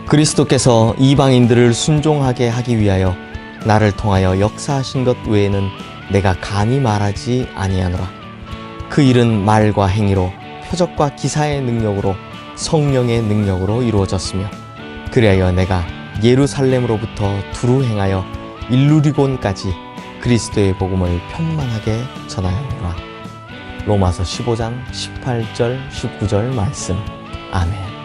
그리스도께서 이방인들을 순종하게 하기 위하여 나를 통하여 역사하신 것 외에는 내가 감히 말하지 아니하노라. 그 일은 말과 행위로 표적과 기사의 능력으로 성령의 능력으로 이루어졌으며 그리하여 내가 예루살렘으로부터 두루 행하여 일루리곤까지 그리스도의 복음을 편만하게 전하였노라. 로마서 15장 18절 19절 말씀. 아멘.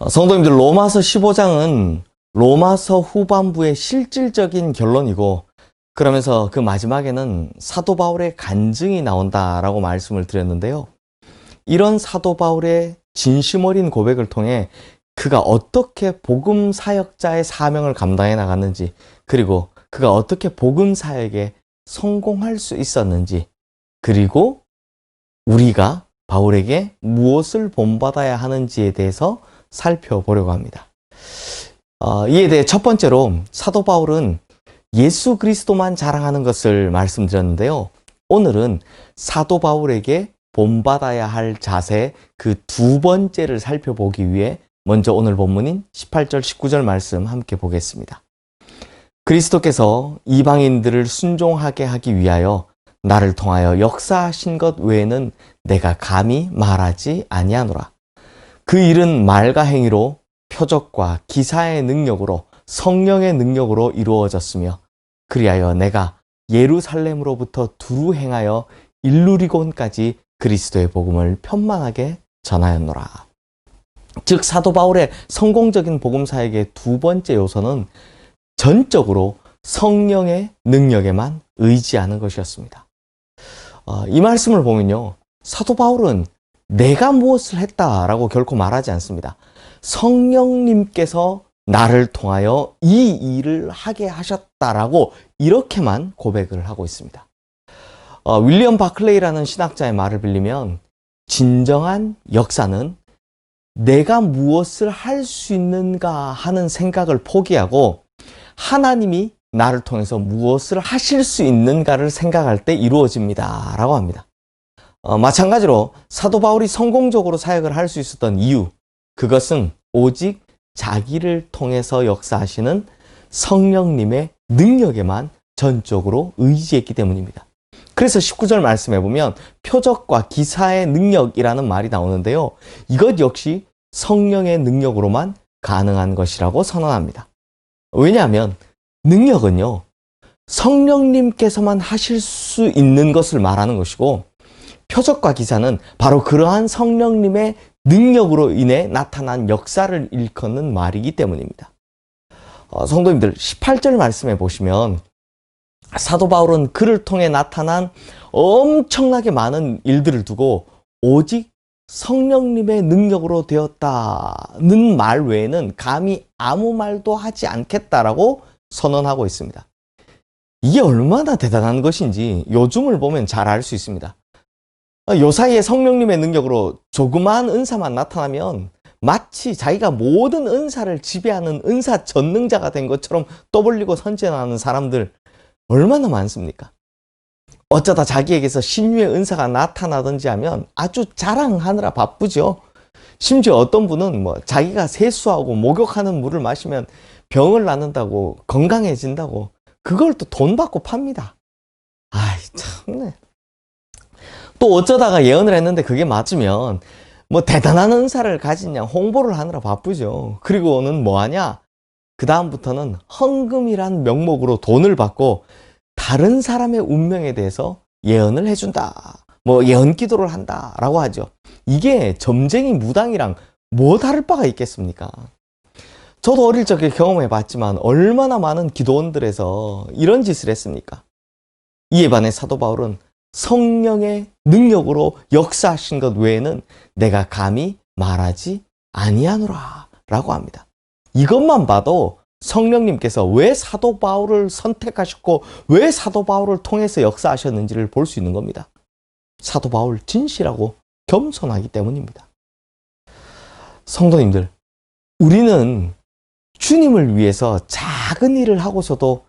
성도님들, 로마서 15장은 로마서 후반부의 실질적인 결론이고, 그러면서 그 마지막에는 사도 바울의 간증이 나온다라고 말씀을 드렸는데요. 이런 사도 바울의 진심 어린 고백을 통해 그가 어떻게 복음 사역자의 사명을 감당해 나갔는지, 그리고 그가 어떻게 복음 사역에 성공할 수 있었는지, 그리고 우리가 바울에게 무엇을 본받아야 하는지에 대해서 살펴보려고 합니다. 이에 대해 첫 번째로 사도 바울은 예수 그리스도만 자랑하는 것을 말씀드렸는데요. 오늘은 사도 바울에게 본받아야 할 자세 그 두 번째를 살펴보기 위해 먼저 오늘 본문인 18절 19절 말씀 함께 보겠습니다. 그리스도께서 이방인들을 순종하게 하기 위하여 나를 통하여 역사하신 것 외에는 내가 감히 말하지 아니하노라. 그 일은 말과 행위로 표적과 기사의 능력으로 성령의 능력으로 이루어졌으며 그리하여 내가 예루살렘으로부터 두루 행하여 일루리곤까지 그리스도의 복음을 편만하게 전하였노라. 즉 사도 바울의 성공적인 복음 사역의 두 번째 요소는 전적으로 성령의 능력에만 의지하는 것이었습니다. 이 말씀을 보면요, 사도 바울은 내가 무엇을 했다라고 결코 말하지 않습니다. 성령님께서 나를 통하여 이 일을 하게 하셨다라고 이렇게만 고백을 하고 있습니다. 윌리엄 바클레이라는 신학자의 말을 빌리면 진정한 역사는 내가 무엇을 할 수 있는가 하는 생각을 포기하고 하나님이 나를 통해서 무엇을 하실 수 있는가를 생각할 때 이루어집니다 라고 합니다. 마찬가지로 사도 바울이 성공적으로 사역을 할 수 있었던 이유, 그것은 오직 자기를 통해서 역사하시는 성령님의 능력에만 전적으로 의지했기 때문입니다. 그래서 19절 말씀해 보면 표적과 기사의 능력이라는 말이 나오는데요. 이것 역시 성령의 능력으로만 가능한 것이라고 선언합니다. 왜냐하면 능력은요, 성령님께서만 하실 수 있는 것을 말하는 것이고 표적과 기사는 바로 그러한 성령님의 능력으로 인해 나타난 역사를 일컫는 말이기 때문입니다. 성도님들, 18절 말씀해 보시면 사도 바울은 그를 통해 나타난 엄청나게 많은 일들을 두고 오직 성령님의 능력으로 되었다는 말 외에는 감히 아무 말도 하지 않겠다라고 선언하고 있습니다. 이게 얼마나 대단한 것인지 요즘을 보면 잘 알 수 있습니다. 요 사이에 성령님의 능력으로 조그마한 은사만 나타나면 마치 자기가 모든 은사를 지배하는 은사 전능자가 된 것처럼 떠벌리고 선전하는 사람들 얼마나 많습니까? 어쩌다 자기에게서 신유의 은사가 나타나든지 하면 아주 자랑하느라 바쁘죠. 심지어 어떤 분은 자기가 세수하고 목욕하는 물을 마시면 병을 낫는다고, 건강해진다고 그걸 또 돈 받고 팝니다. 아이 참네. 또 어쩌다가 예언을 했는데 그게 맞으면 대단한 은사를 가진 양 홍보를 하느라 바쁘죠. 그리고는 뭐하냐? 그 다음부터는 헌금이란 명목으로 돈을 받고 다른 사람의 운명에 대해서 예언을 해준다. 예언 기도를 한다 라고 하죠. 이게 점쟁이 무당이랑 뭐 다를 바가 있겠습니까? 저도 어릴 적에 경험해 봤지만 얼마나 많은 기도원들에서 이런 짓을 했습니까? 이에 반해 사도 바울은 성령의 능력으로 역사하신 것 외에는 내가 감히 말하지 아니하노라 라고 합니다. 이것만 봐도 성령님께서 왜 사도 바울을 선택하셨고 왜 사도 바울을 통해서 역사하셨는지를 볼 수 있는 겁니다. 사도 바울 진실하고 겸손하기 때문입니다. 성도님들, 우리는 주님을 위해서 작은 일을 하고서도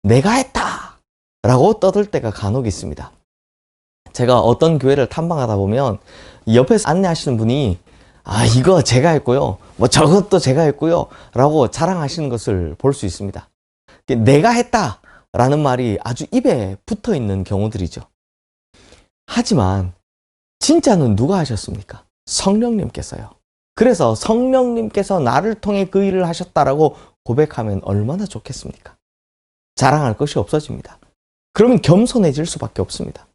내가 했다 라고 떠들 때가 간혹 있습니다. 제가 어떤 교회를 탐방하다 보면 옆에서 안내하시는 분이 이거 제가 했고요. 뭐 저것도 제가 했고요. 라고 자랑하시는 것을 볼 수 있습니다. 내가 했다 라는 말이 아주 입에 붙어 있는 경우들이죠. 하지만 진짜는 누가 하셨습니까? 성령님께서요. 그래서 성령님께서 나를 통해 그 일을 하셨다라고 고백하면 얼마나 좋겠습니까? 자랑할 것이 없어집니다. 그러면 겸손해질 수밖에 없습니다.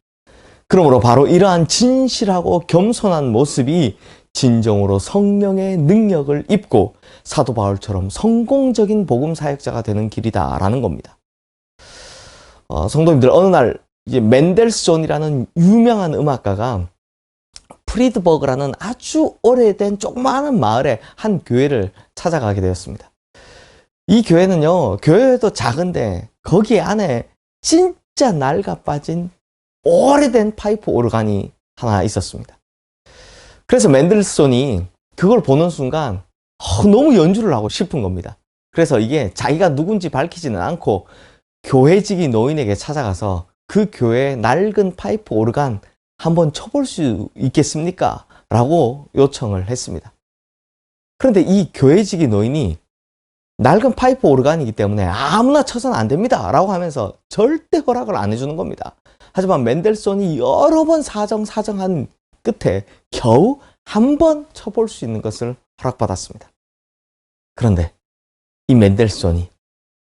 그러므로 바로 이러한 진실하고 겸손한 모습이 진정으로 성령의 능력을 입고 사도 바울처럼 성공적인 복음 사역자가 되는 길이다라는 겁니다. 성도님들, 어느 날 이제 멘델스존이라는 유명한 음악가가 프리드버그라는 아주 오래된 조그마한 마을의 한 교회를 찾아가게 되었습니다. 이 교회는요, 교회도 작은데 거기 안에 진짜 낡아 빠진 오래된 파이프 오르간이 하나 있었습니다. 그래서 맨델스존이 그걸 보는 순간 너무 연주를 하고 싶은 겁니다. 그래서 이게 자기가 누군지 밝히지는 않고 교회직이 노인에게 찾아가서 그 교회의 낡은 파이프 오르간 한번 쳐볼 수 있겠습니까? 라고 요청을 했습니다. 그런데 이 교회직이 노인이 낡은 파이프 오르간이기 때문에 아무나 쳐서는 안 됩니다 라고 하면서 절대 허락을 안 해주는 겁니다. 하지만 맨델손이 여러 번 사정한 끝에 겨우 한 번 쳐볼 수 있는 것을 허락받았습니다. 그런데 이 맨델손이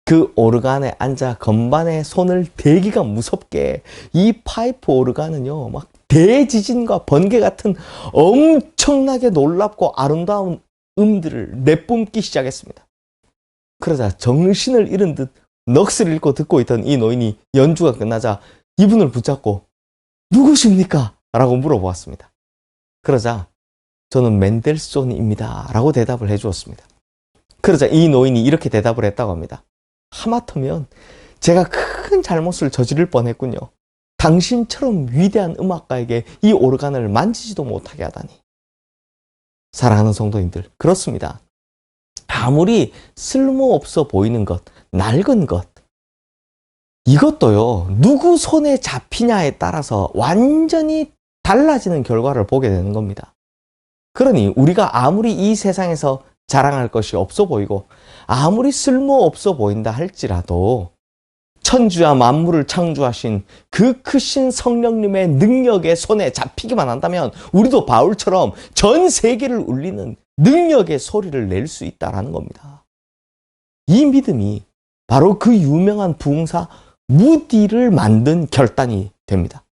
그 오르간에 앉아 건반에 손을 대기가 무섭게 이 파이프 오르간은요, 막 대지진과 번개 같은 엄청나게 놀랍고 아름다운 음들을 내뿜기 시작했습니다. 그러자 정신을 잃은 듯 넋을 잃고 듣고 있던 이 노인이 연주가 끝나자 이분을 붙잡고 누구십니까? 라고 물어보았습니다. 그러자 저는 맨델손입니다 라고 대답을 해주었습니다. 그러자 이 노인이 이렇게 대답을 했다고 합니다. 하마터면 제가 큰 잘못을 저지를 뻔했군요. 당신처럼 위대한 음악가에게 이 오르간을 만지지도 못하게 하다니. 사랑하는 성도님들, 그렇습니다. 아무리 쓸모없어 보이는 것, 낡은 것, 이것도요, 누구 손에 잡히냐에 따라서 완전히 달라지는 결과를 보게 되는 겁니다. 그러니 우리가 아무리 이 세상에서 자랑할 것이 없어 보이고 아무리 쓸모없어 보인다 할지라도 천주와 만물을 창조하신 그 크신 성령님의 능력의 손에 잡히기만 한다면 우리도 바울처럼 전 세계를 울리는 능력의 소리를 낼 수 있다는 겁니다. 이 믿음이 바로 그 유명한 부흥사 무디를 만든 결단이 됩니다.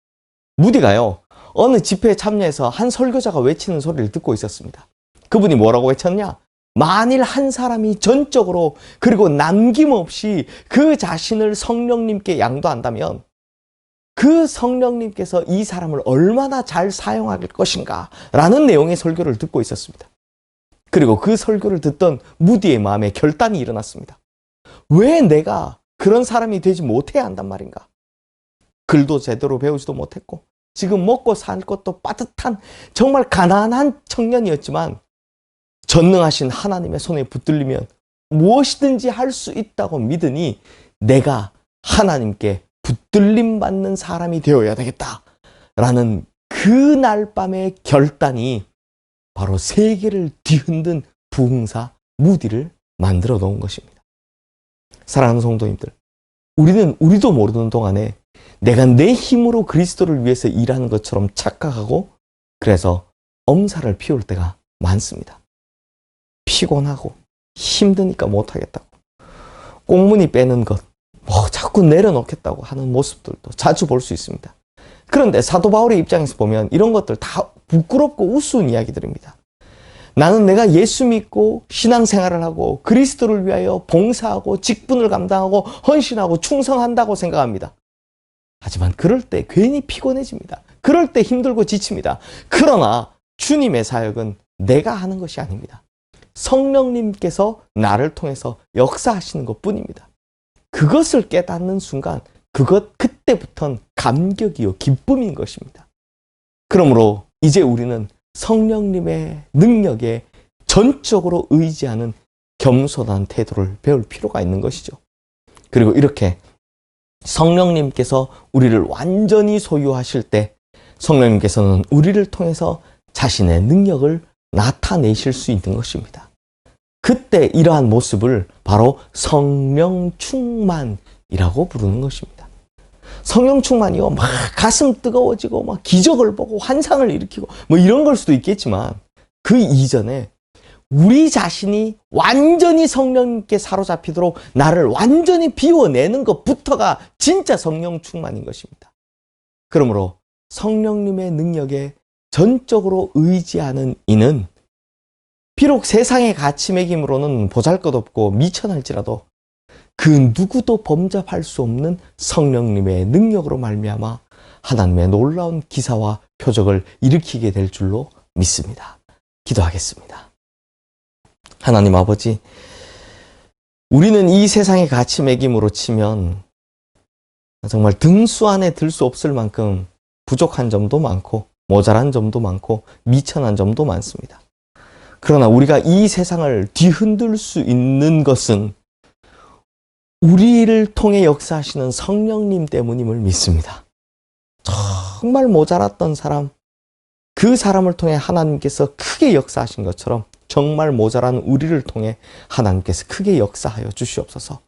무디가요, 어느 집회에 참여해서 한 설교자가 외치는 소리를 듣고 있었습니다. 그분이 뭐라고 외쳤냐? 만일 한 사람이 전적으로 그리고 남김없이 그 자신을 성령님께 양도한다면 그 성령님께서 이 사람을 얼마나 잘 사용할 것인가 라는 내용의 설교를 듣고 있었습니다. 그리고 그 설교를 듣던 무디의 마음에 결단이 일어났습니다. 왜 내가 그런 사람이 되지 못해야 한단 말인가? 글도 제대로 배우지도 못했고 지금 먹고 살 것도 빠듯한 정말 가난한 청년이었지만 전능하신 하나님의 손에 붙들리면 무엇이든지 할 수 있다고 믿으니 내가 하나님께 붙들림 받는 사람이 되어야 되겠다라는 그날 밤의 결단이 바로 세계를 뒤흔든 부흥사 무디를 만들어 놓은 것입니다. 사랑하는 성도님들, 우리도 모르는 동안에 내가 내 힘으로 그리스도를 위해서 일하는 것처럼 착각하고 그래서 엄살을 피울 때가 많습니다. 피곤하고 힘드니까 못하겠다고 꽁무니 빼는 것, 자꾸 내려놓겠다고 하는 모습들도 자주 볼 수 있습니다. 그런데 사도 바울의 입장에서 보면 이런 것들 다 부끄럽고 우스운 이야기들입니다. 나는 내가 예수 믿고 신앙생활을 하고 그리스도를 위하여 봉사하고 직분을 감당하고 헌신하고 충성한다고 생각합니다. 하지만 그럴 때 괜히 피곤해집니다. 그럴 때 힘들고 지칩니다. 그러나 주님의 사역은 내가 하는 것이 아닙니다. 성령님께서 나를 통해서 역사하시는 것뿐입니다. 그것을 깨닫는 순간 그때부터는 감격이요 기쁨인 것입니다. 그러므로 이제 우리는 성령님의 능력에 전적으로 의지하는 겸손한 태도를 배울 필요가 있는 것이죠. 그리고 이렇게 성령님께서 우리를 완전히 소유하실 때 성령님께서는 우리를 통해서 자신의 능력을 나타내실 수 있는 것입니다. 그때 이러한 모습을 바로 성령 충만이라고 부르는 것입니다. 성령 충만이요, 막 가슴 뜨거워지고 막 기적을 보고 환상을 일으키고 뭐 이런 걸 수도 있겠지만, 그 이전에 우리 자신이 완전히 성령님께 사로잡히도록 나를 완전히 비워내는 것부터가 진짜 성령 충만인 것입니다. 그러므로 성령님의 능력에 전적으로 의지하는 이는 비록 세상의 가치 매김으로는 보잘것없고 미천할지라도 그 누구도 범접할 수 없는 성령님의 능력으로 말미암아 하나님의 놀라운 기사와 표적을 일으키게 될 줄로 믿습니다. 기도하겠습니다. 하나님 아버지, 우리는 이 세상의 가치 매김으로 치면 정말 등수 안에 들 수 없을 만큼 부족한 점도 많고 모자란 점도 많고 미천한 점도 많습니다. 그러나 우리가 이 세상을 뒤흔들 수 있는 것은 우리를 통해 역사하시는 성령님 때문임을 믿습니다. 정말 모자랐던 사람, 그 사람을 통해 하나님께서 크게 역사하신 것처럼 정말 모자란 우리를 통해 하나님께서 크게 역사하여 주시옵소서.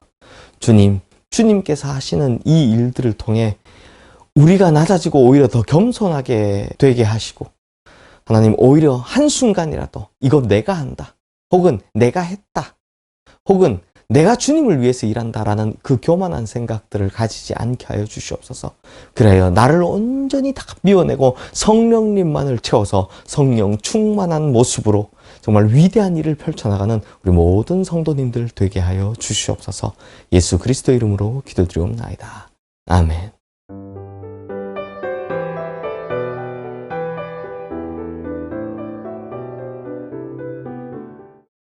주님, 주님께서 하시는 이 일들을 통해 우리가 낮아지고 오히려 더 겸손하게 되게 하시고, 하나님 오히려 한순간이라도 이거 내가 한다, 혹은 내가 했다, 혹은 내가 주님을 위해서 일한다라는 그 교만한 생각들을 가지지 않게 하여 주시옵소서. 그래요, 나를 온전히 다 비워내고 성령님만을 채워서 성령 충만한 모습으로 정말 위대한 일을 펼쳐나가는 우리 모든 성도님들 되게 하여 주시옵소서. 예수 그리스도 이름으로 기도드리옵나이다. 아멘.